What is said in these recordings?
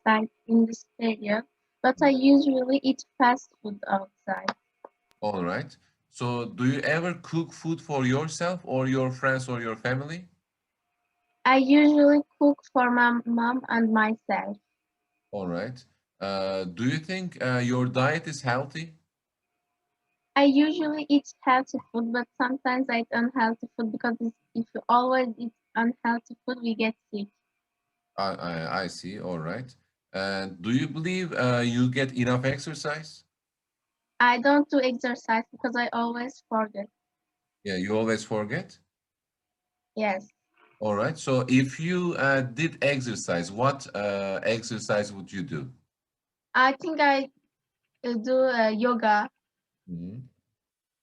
exercise in this period, but I usually eat fast food outside. All right. So do you ever cook food for yourself or your friends or your family? I usually cook for my mom and myself. All right. Do you think your diet is healthy? I usually eat healthy food, but sometimes I eat unhealthy food because if you always eat unhealthy food, we get sick. I see. All right. And do you believe you get enough exercise? I don't do exercise because I always forget. Yeah, you always forget. Yes, All right. So if you did exercise, what exercise would you do? I think I do yoga Mhm.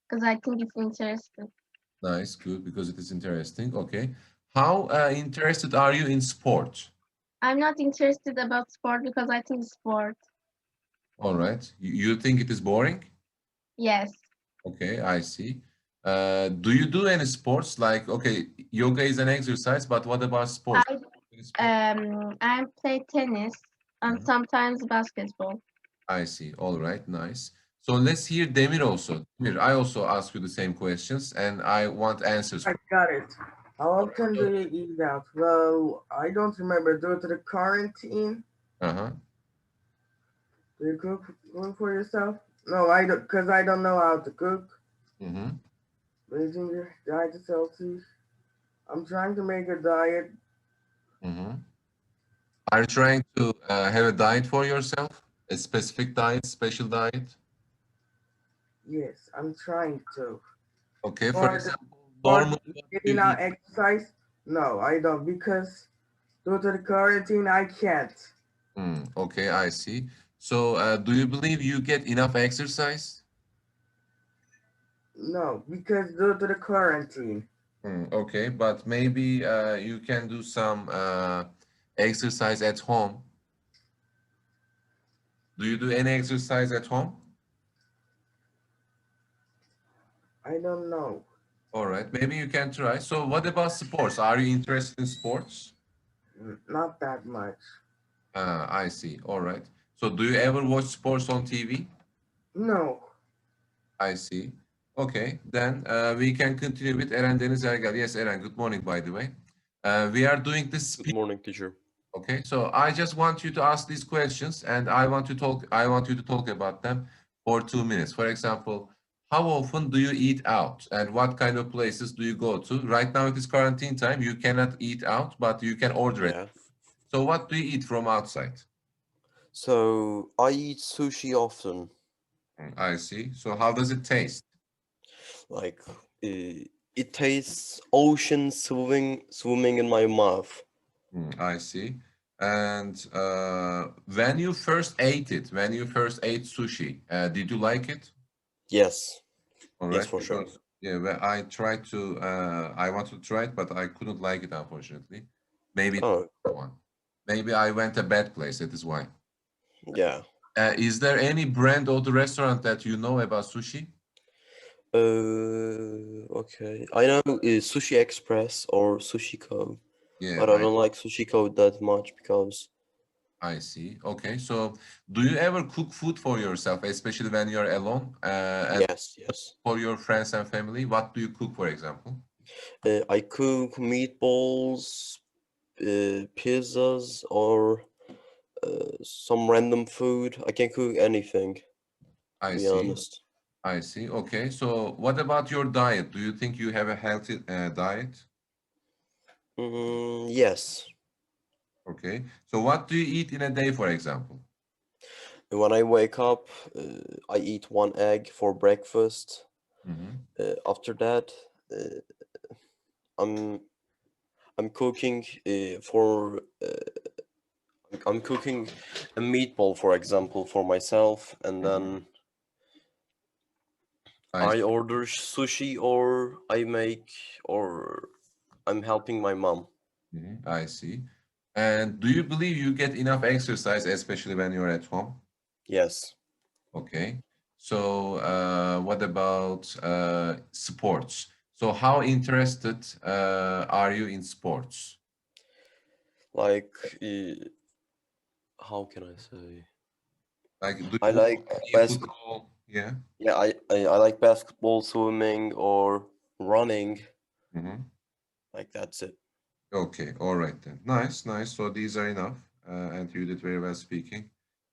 because I think it's interesting. Nice, good, because it is interesting. Okay. How interested are you in sport? I'm not interested about sport because I think sport. All right. You think it is boring? Yes, Okay, I see. Do you do any sports? Like, okay, yoga is an exercise, but what about sports? I Any sport? I play tennis and Mhm. sometimes basketball. I see. All right, nice. So let's hear Demir also. Demir, I also ask you the same questions, and I want answers I from got it. How you. All right. often do you eat out? Well, I don't remember. Due to the quarantine, Uh-huh. do you cook for yourself? No, I don't, because I don't know how to cook. Mm-hmm. Raising your diet is healthy. I'm trying to make a diet. Mm-hmm. Are you trying to have a diet for yourself? A specific diet, special diet? Yes, I'm trying to. Okay, for For the example, for normally what do getting you out eat? exercise, no, I don't because due to the quarantine, I can't. Okay, I see. So, do you believe you get enough exercise? No, because due to the quarantine. Okay, but maybe you can do some exercise at home. Do you do any exercise at home? I don't know. All right, maybe you can try. So, what about sports? Are you interested in sports? Not that much. I see. All right. So, do you ever watch sports on TV? No. I see. Okay, then we can continue with Eren Deniz Ergel. Yes, Eren, good morning, by the way. We are doing this Good speed. morning, teacher. Okay, so I just want you to ask these questions and I want you to talk about them for 2 minutes. For example, how often do you eat out and what kind of places do you go to? Right now it is quarantine time. You cannot eat out, but you can order it. Yeah. So what do you eat from outside? So I eat sushi often. I see. So how does it taste? Like it tastes ocean swimming in my mouth. I see. And when you first ate sushi, did you like it? Yes. All Yes, right, for sure. because yeah, well, I wanted to try it, but I couldn't like it, unfortunately. Maybe it Oh, was one. Maybe I went a bad place. That is why. yeah. Is there any brand or the restaurant that you know about sushi? Okay. I know Sushi Express or Sushi Co, Yeah, but I don't like Sushi Co that much because I see. Okay, so do you ever cook food for yourself, especially when you're alone, and yes. for your friends and family? What do you cook, for example? I cook meatballs, pizzas, or some random food. I can cook anything, to I be see. honest. I see. Okay, so what about your diet? Do you think you have a healthy diet? Yes. Okay. So what do you eat in a day, for example? When I wake up, I eat one egg for breakfast. Hmm. After that, uh, I'm I'm cooking I'm cooking a meatball, for example, for myself, and then I I see. order sushi or I'm helping my mom. I see. And do you believe you get enough exercise, especially when you're at home? Yes. Okay. So what about sports? So how interested are you in sports? Like how can I say? Like, do I you like play football? Yeah. Yeah, I like basketball, swimming, or running. Mhm. Like that's it. Okay, all right then. Nice, nice. So these are enough, and you did very well speaking.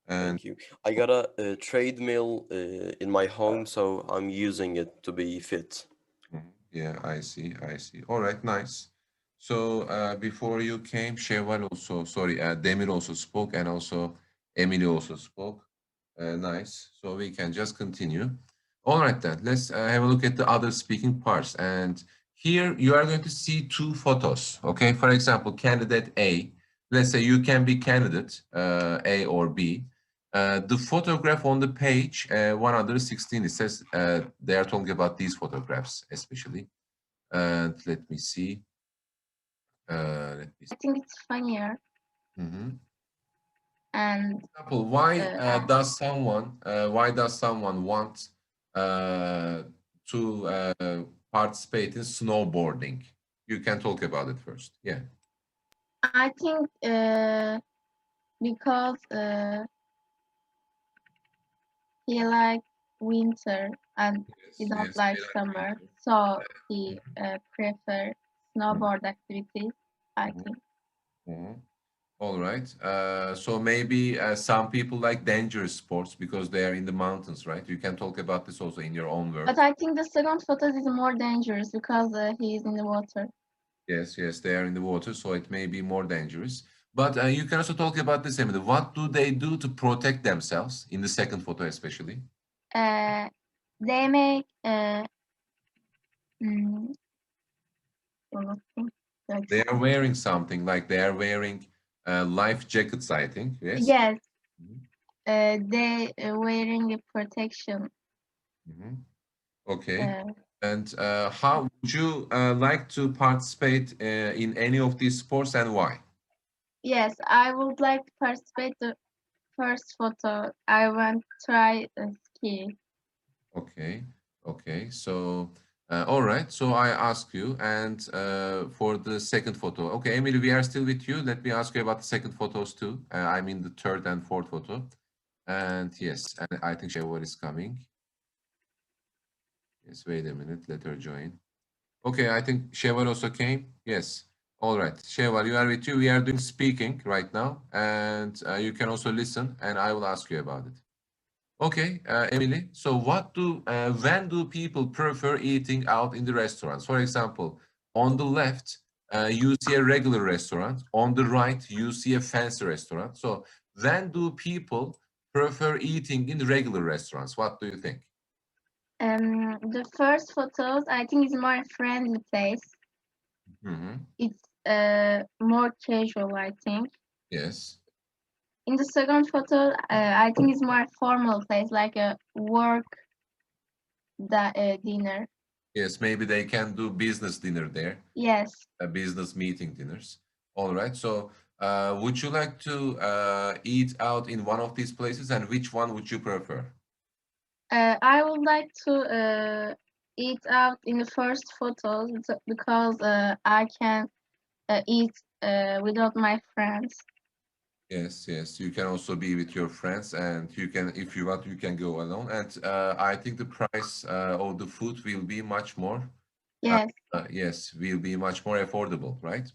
And Thank you. I got a treadmill in my home, so I'm using it to be fit. yeah, I see, I see. All right, nice. So before you came, Şevval also, sorry, Demir also spoke, and also Emily also spoke. Nice. So we can just continue. All right then. Let's have a look at the other speaking parts. And here you are going to see two photos. Okay. For example, candidate A. Let's say you can be candidate A or B. The photograph on the page 116, it says they are talking about these photographs especially. And let me see. Let me see. I think it's funnier. Mhm. And Example, why uh, does someone want to participate in snowboarding? You can talk about it first. Yeah. I think because he likes winter and he Yes, don't yes, like they like summer, winter. so he prefer snowboard activities, I Mhm, think. mhm. All right. So maybe some people like dangerous sports because they are in the mountains, right? You can talk about this also in your own But words. I think the second photo is more dangerous because he is in the water. Yes, yes, they are in the water, so it may be more dangerous. But you can also talk about this, Emily. What do they do to protect themselves in the second photo, especially? They make mm, unuttum. They are wearing something like they are wearing life jackets, I think. Yes. Yes, Mhm, they wearing a protection. mhm. Okay. Uh, And how would you like to participate in any of these sports and why? yes, I would like to participate the first photo. I want to try ski. Okay. Okay. So, all right. So I ask you, and for the second photo. Okay, Emily, we are still with you. Let me ask you about the second photos too. I mean the third and fourth photo. And yes, and I think Shevval is coming. Yes, wait a minute. Let her join. Okay, I think Shevval also came. Yes. All right. Shevval, you are with you. We are doing speaking right now, and you can also listen, and I will ask you about it. Okay, Emily. So, when do people prefer eating out in the restaurants? For example, on the left, you see a regular restaurant. On the right, you see a fancy restaurant. So, when do people prefer eating in the regular restaurants? What do you think? The first photos, I think, is more friendly place. Hmm. It's more casual, I think. Yes. In the second photo, I think it's more formal place, like a work dinner. Yes, maybe they can do business dinner there, Yes, business meeting dinners. All right. So, would you like to eat out in one of these places, and which one would you prefer? I would like to eat out in the first photos because I can eat without my friends. Yes, yes. You can also be with your friends, and you can, if you want, you can go alone. And I think the price of the food will be much more. Uh, Yes, yes, will be much more affordable, right?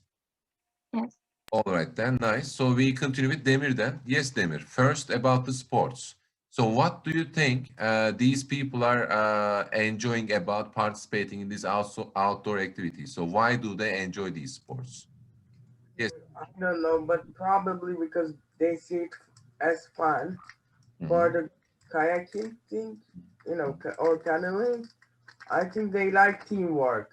yes. All right, then, nice. So we continue with Demir then. Yes, Demir. First, about the sports. So what do you think these people are enjoying about participating in these also outdoor activities? So why do they enjoy these sports? Yes. I don't know, but probably because they see it as fun for Mhm. the kayaking thing, or canoeing. I think they like teamwork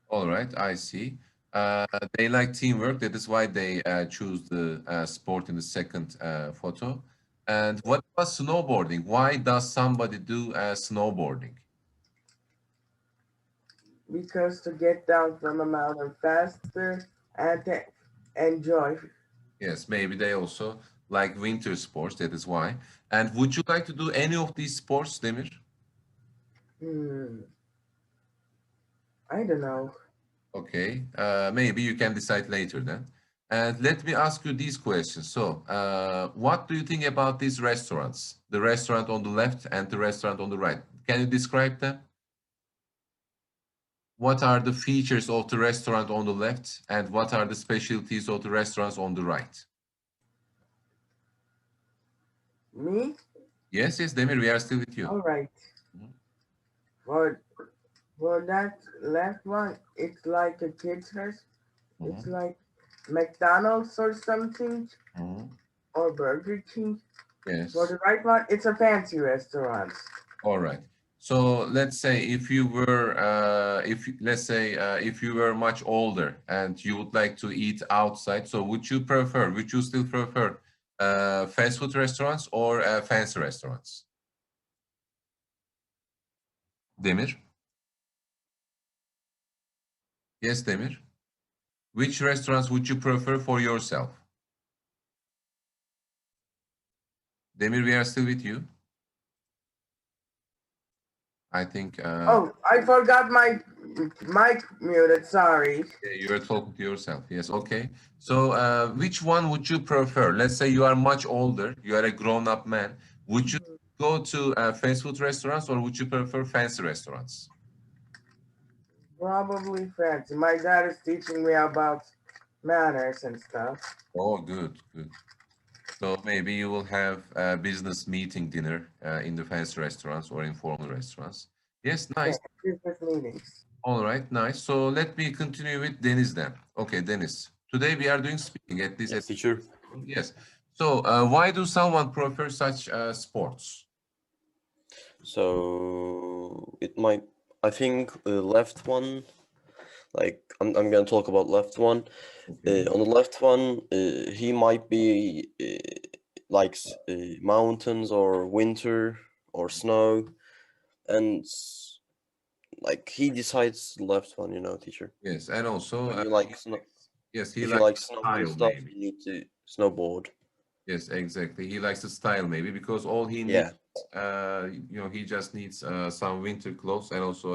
All right, I see. Uh, they like teamwork. That is why they choose the sport in the second photo. And what about snowboarding? Why does somebody do snowboarding? because to get down from a mountain faster and to enjoy. Yes, maybe they also like winter sports. That is why. And would you like to do any of these sports, Demir? Hmm, I don't know. Okay, maybe you can decide later then. And let me ask you these questions. So, what do you think about these restaurants? The restaurant on the left and the restaurant on the right. Can you describe them? What are the features of the restaurant on the left and what are the specialties of the restaurants on the right? Me? Yes, yes, Demir, we are still with you. All right. Mhm. For that left one, it's like a kid's restaurant. It's like McDonald's or something, Mhm. or Burger King. Yes. For the right one, it's a fancy restaurant. All right. So let's say if you were, if you were much older and you would like to eat outside, so would you still prefer fast food restaurants or fancy restaurants? Demir? Yes, Demir. Which restaurants would you prefer for yourself? Demir, we are still with you. I think Oh, I forgot my mic muted. Sorry. you're talking to yourself. Yes, okay. So which one would you prefer? Let's say you are much older, you are a grown-up man. Would you go to fast food restaurants or would you prefer fancy restaurants? Probably fancy. My dad is teaching me about manners and stuff. Oh, good, good. So maybe you will have a business meeting dinner in the fancy restaurants or informal restaurants. Yes, nice. Yeah, business meetings. All right, nice. So let me continue with Deniz then. Okay, Deniz. Today we are doing speaking at this. Yes, teacher. Yes. So why do someone prefer such sports? So it might, I think left one, like I'm gonna talk about left one. Okay. On the left one, he might be likes mountains or winter or snow, and like he decides the left one, you know, teacher. Yes, and also When you like snow, yes, he if you likes like the snow and style stuff, maybe. you need to snowboard. Yes, exactly. He likes the style maybe because all he Yeah. needs, he just needs some winter clothes and also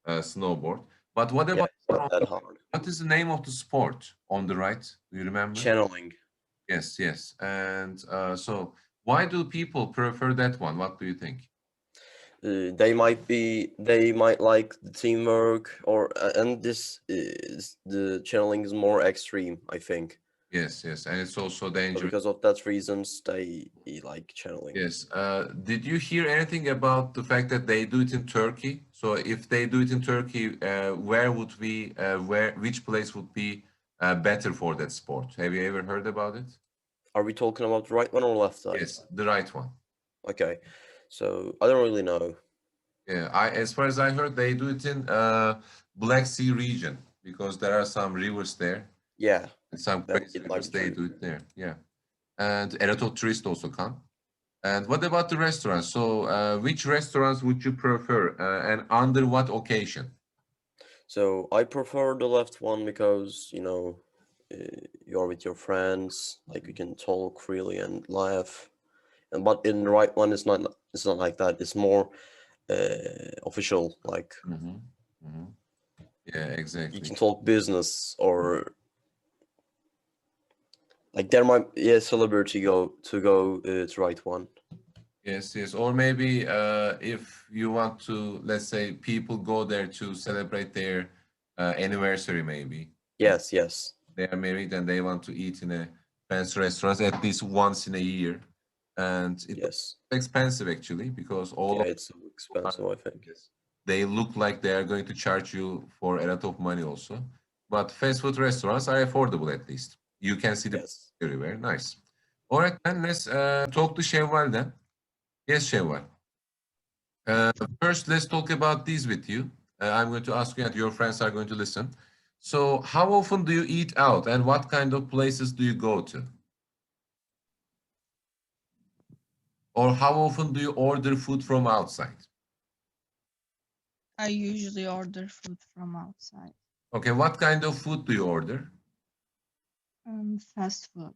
a snowboard. But what Yeah, about it's not that hard. what is the name of the sport on the right? Do you remember? Channeling. Yes, yes. And so why do people prefer that one? What do you think? They might like the teamwork or and this is the channeling is more extreme, I think. Yes, yes. And it's also So dangerous. because of that reasons they like channeling. Yes. Did you hear anything about the fact that they do it in Turkey? So if they do it in Turkey, which place would be better for that sport? Have you ever heard about it? Are we talking about the right one or left side? Yes, the right one. Okay. So I don't really know. Yeah, as far as I heard, they do it in Black Sea region because there are some rivers there. Yeah. And some That crazy it might rivers, be they true. do it there. Yeah. And a lot of tourists also come. And what about the restaurants? So, which restaurants would you prefer, and under what occasion? So I prefer the left one because, you know, you're with your friends, like you can talk freely and laugh. And but in the right one, it's not like that. It's more official. Like Mm-hmm. Mm-hmm. Yeah, you exactly. can talk business or like there might be a celebrity go to right one. Yes, yes. Or maybe if you want to, let's say, people go there to celebrate their anniversary, maybe. Yes, yes, They are married and they want to eat in a fancy restaurant at least once in a year. And it's yes. expensive actually because all Yeah, of it's so expensive, I think. yes, they look like they are going to charge you for a lot of money also. But fast food restaurants are affordable at least. You can see the Yes. everywhere. Nice. All right, then let's talk to Şevval then. Yes, Şevval. First, let's talk about these with you. I'm going to ask you and your friends are going to listen. So how often do you eat out and what kind of places do you go to? Or how often do you order food from outside? I usually order food from outside. Okay, what kind of food do you order? Fast food.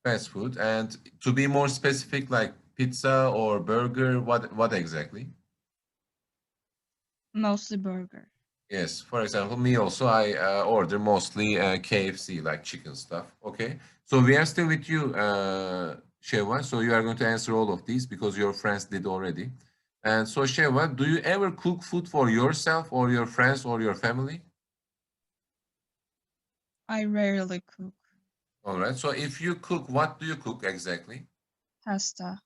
Fast food. And to be more specific, like pizza or burger, what exactly? Mostly burger. Yes, for example, me also, I order mostly KFC, like chicken stuff. Okay, so we are still with you, Sheva. So you are going to answer all of these because your friends did already. And so, Sheva, do you ever cook food for yourself or your friends or your family? I rarely cook All right. So if you cook, what do you cook exactly? pasta.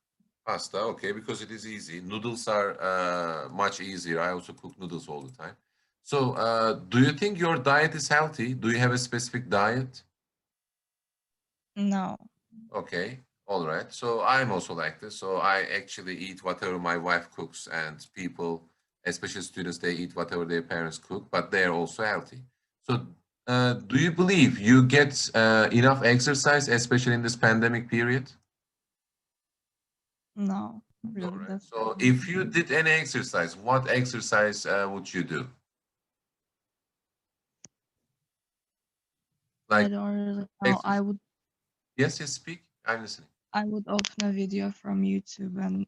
Pasta, okay, because it is easy. Noodles are much easier. I also cook noodles all the time. So, do you think your diet is healthy? Do you have a specific diet? No. Okay, all right. So I'm also like this. So I actually eat whatever my wife cooks, and people, especially students, they eat whatever their parents cook, but they're also healthy. So, do you believe you get enough exercise, especially in this pandemic period? No, All really, right. that's So if you did any exercise, what exercise would you do? I Like don't really know. exercise? Yes, yes, speak. I'm listening. I would open a video from YouTube and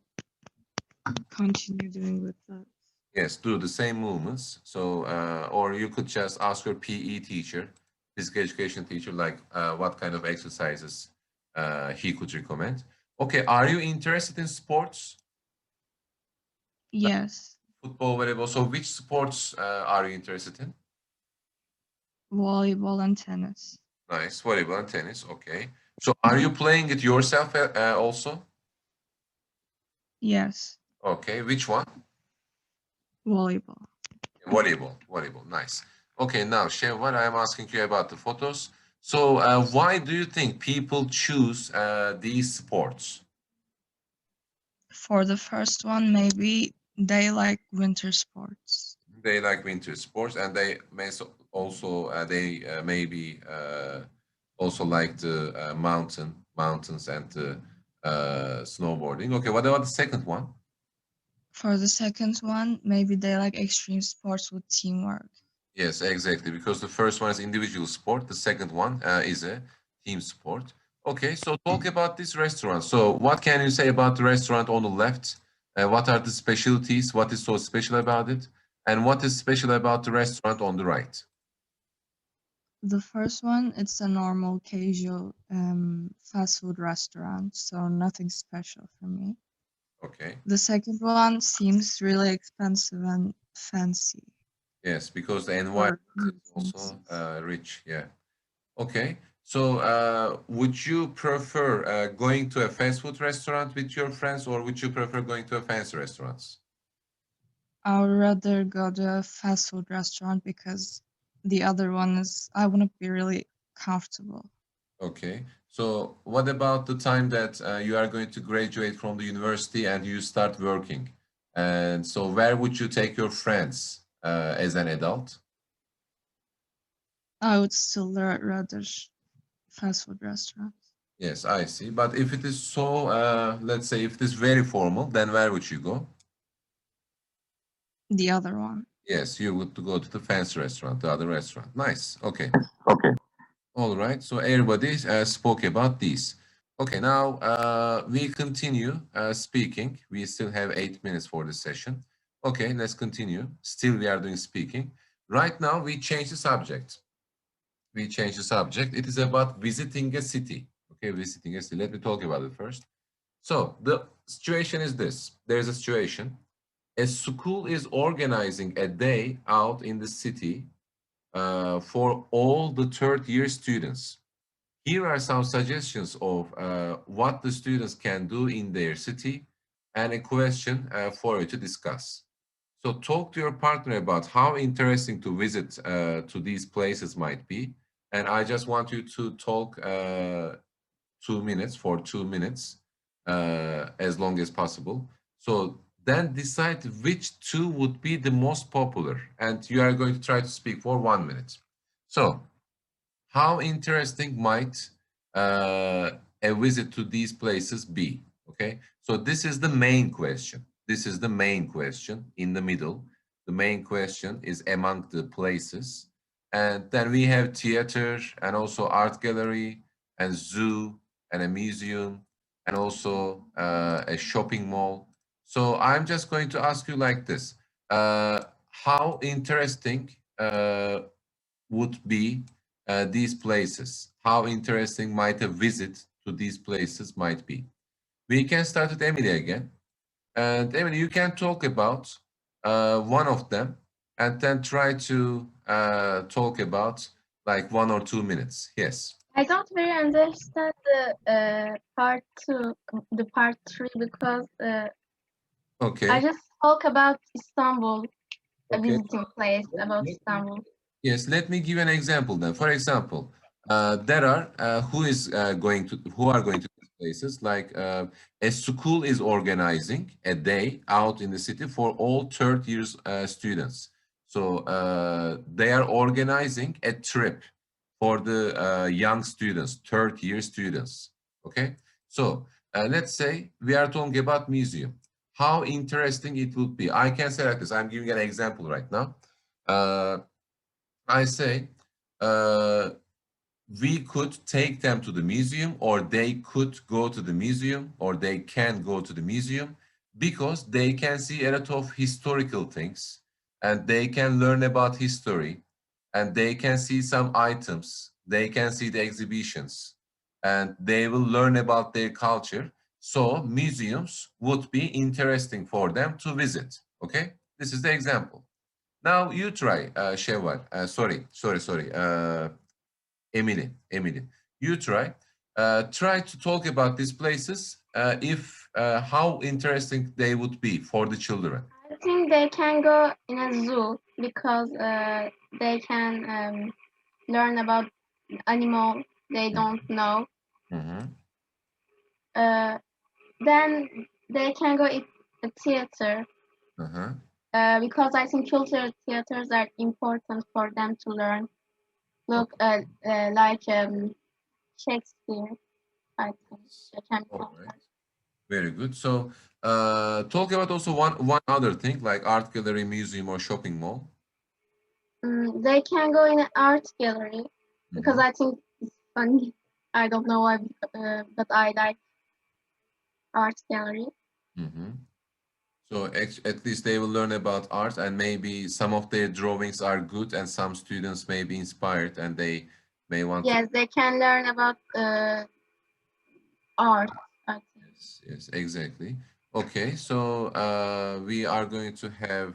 continue doing with that. Yes, do the same movements. So, or you could just ask your PE teacher, physical education teacher, like what kind of exercises he could recommend. Okay, are you interested in sports? Like Yes, football, volleyball. So, which sports are you interested in? volleyball and tennis. Nice, volleyball and tennis. Okay. So, are you playing it yourself also? Yes, Okay, which one? volleyball. Volleyball, volleyball, nice. Okay, now, Shevval, I'm asking you about the photos. So, why do you think people choose these sports? For the first one, maybe they like winter sports. They like winter sports, and they may also they maybe also like the mountains and the snowboarding. Okay, what about the second one? For the second one, maybe they like extreme sports with teamwork. Yes, exactly. Because the first one is individual sport, the second one is a team sport. Okay, so talk about this restaurant. So, what can you say about the restaurant on the left? What are the specialties? What is so special about it? And what is special about the restaurant on the right? The first one, it's a normal, casual fast food restaurant, so nothing special for me. Okay. The second one seems really expensive and fancy. Yes, because the environment For is instance, also rich. Yeah. Okay. So, would you prefer going to a fast food restaurant with your friends, or would you prefer going to a fancy restaurants? I would rather go to a fast food restaurant because the other one is, I wouldn't be really comfortable. Okay. So, what about the time that you are going to graduate from the university and you start working? And so, where would you take your friends as an adult? I would still rather fast food restaurants. Yes, I see. But if it is so, let's say if it is very formal, then where would you go? The other one. Yes, you would go to the fancy restaurant, the other restaurant. Nice. Okay. Okay. All right. So everybody spoke about these. Okay. Now we continue speaking. We still have 8 minutes for the session. Okay. Let's continue. Still, we are doing speaking. Right now, we change the subject. We change the subject. It is about visiting a city. Okay, visiting a city. Let me talk about it first. So the situation is this. There's a situation. A school is organizing a day out in the city for all the third year students. Here are some suggestions of what the students can do in their city and a question for you to discuss. So talk to your partner about how interesting to visit to these places might be. And I just want you to talk 2 minutes for 2 minutes as long as possible. So then decide which two would be the most popular. And you are going to try to speak for 1 minute. So how interesting might a visit to these places be? Okay, so this is the main question. This is the main question in the middle. The main question is among the places. And then we have theater and also art gallery and zoo and a museum and also a shopping mall. So I'm just going to ask you like this. How interesting would be these places? How interesting might a visit to these places might be? We can start with Emily again. And Emily, you can talk about one of them and then try to talk about like 1 or 2 minutes. Yes. I don't really understand the part 2, the part 3, because Okay. I just talk about Istanbul, a Okay. visiting place about Istanbul. Yes, let me give an example then. For example, there are who are going to these places. Like a school is organizing a day out in the city for all third years students. So they are organizing a trip for the young students, third year students. Okay, so let's say we are talking about museum. How interesting it would be. I can say like this. I'm giving an example right now. I say we could take them to the museum, or they could go to the museum, or they can go to the museum, because they can see a lot of historical things and they can learn about history and they can see some items, they can see the exhibitions and they will learn about their culture. So museums would be interesting for them to visit. Okay, this is the example. Now you try, Shevval. Sorry. Emily. You try. Try to talk about these places. If how interesting they would be for the children. I think they can go in a zoo because they can learn about animal they don't know. Mhm. Then they can go in a theater Uh-huh. because I think cultural theaters are important for them to learn. Look, like Shakespeare, I think they can All come. right. Very good. So talk about also one other thing, like art gallery, museum, or shopping mall. They can go in an art gallery because Mhm. I think it's funny. I don't know why, but I like art gallery. Mhm. So at least they will learn about art, and maybe some of their drawings are good and some students may be inspired and they may want to. Yes, they can learn about art, I think. Yes, exactly. Okay, so we are going to have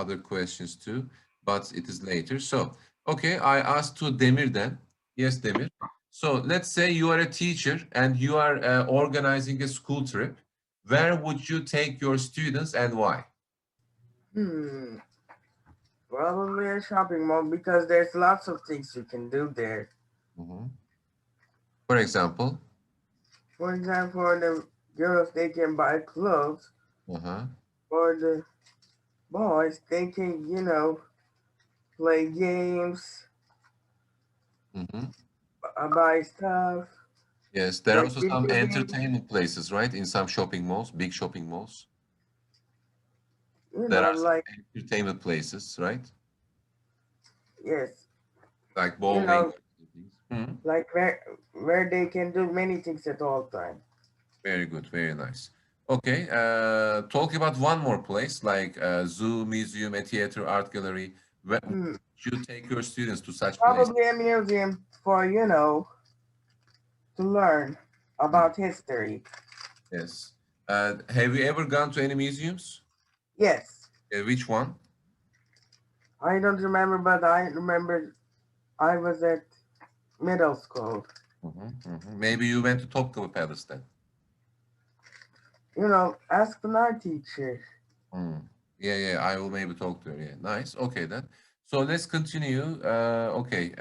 other questions too, but it is later. So, okay, I asked to Demir then. Yes, Demir. So let's say you are a teacher and you are organizing a school trip. Where would you take your students and why? Probably a shopping mall because there's lots of things you can do there. Mhm. For example? For example, the girls, they can buy clothes. Uh-huh. For the boys, they can, play games, Mm-hmm. buy stuff, Yes, there are play also some video games. entertainment places, right? In some shopping malls, big shopping malls. You There know, are some like, entertainment places, right? yes, Like you bowling. know, Mhm. like where they can do many things at all time. Very good, very nice. Okay, talk about one more place like zoo, museum, a theater, art gallery. Where Hmm. would you take your students to such places? Probably a museum for, to learn about history. Yes. Have you ever gone to any museums? Yes, Which one? I don't remember, but I remember I was at middle school. Maybe you went to Topkapı Palace then. Ask an art teacher. Yeah, I will maybe talk to her. Yeah, nice. Okay then. So let's continue. Okay,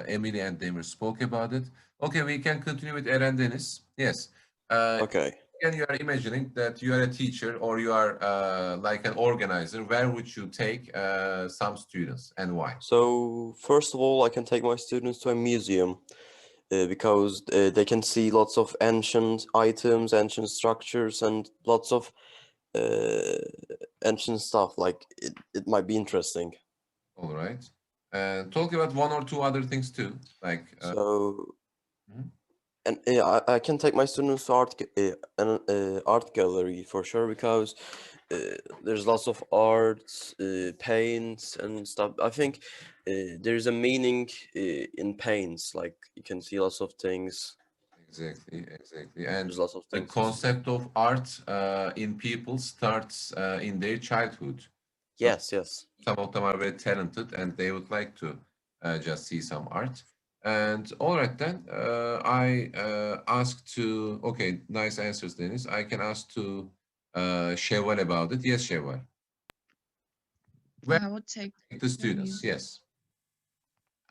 Emily and Demir spoke about it. Okay, we can continue with Eren Deniz. Yes. Okay. Again, you are imagining that you are a teacher or you are like an organizer. Where would you take some students and why? So first of all, I can take my students to a museum because they can see lots of ancient items, ancient structures, and lots of ancient stuff. Like it might be interesting. All right. Talk about one or two other things too, like. So Mhm. and I can take my students to art gallery for sure, because there's lots of arts, paints and stuff. I think there's a meaning in paints. Like you can see lots of things. Exactly, exactly. And There's lots of the things to see. concept of art in people starts in their childhood. So Yes, yes. some of them are very talented and they would like to just see some art. And all right then, I ask to, okay, nice answers, Dennis. I can ask to Şevval about it. Yes, Şevval. Where I would take the students, museum. yes.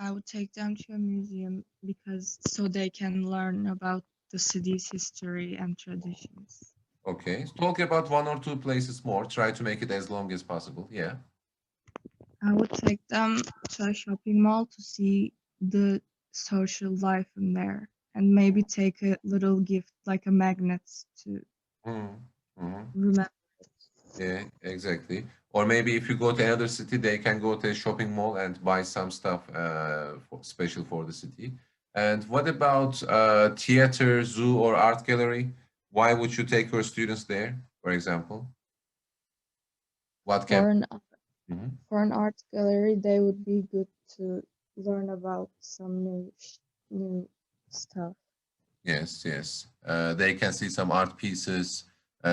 I would take them to a museum because so they can learn about the city's history and traditions. Okay, talk about one or two places more. Try to make it as long as possible. Yeah. I would take them to a shopping mall to see the social life in there and maybe take a little gift like a magnet to remember. Yeah, exactly. Or maybe if you go to another city, they can go to a shopping mall and buy some stuff special for the city. And what about theater, zoo, or art gallery? Why would you take your students there, for example? What can? Mhm. For an art gallery, they would be good to learn about some new stuff. Yes, yes. They can see some art pieces,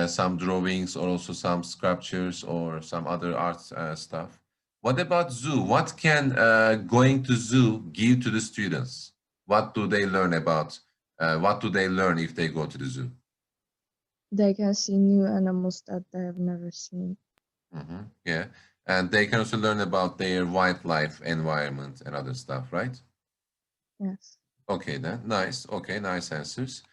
some drawings, or also some sculptures or some other art stuff. What about zoo? What can going to zoo give to the students? What do they learn about? What do they learn if they go to the zoo? They can see new animals that they have never seen. Yeah, and they can also learn about their wildlife environment and other stuff, right? Yes. Okay, then. Nice. Okay, nice answers.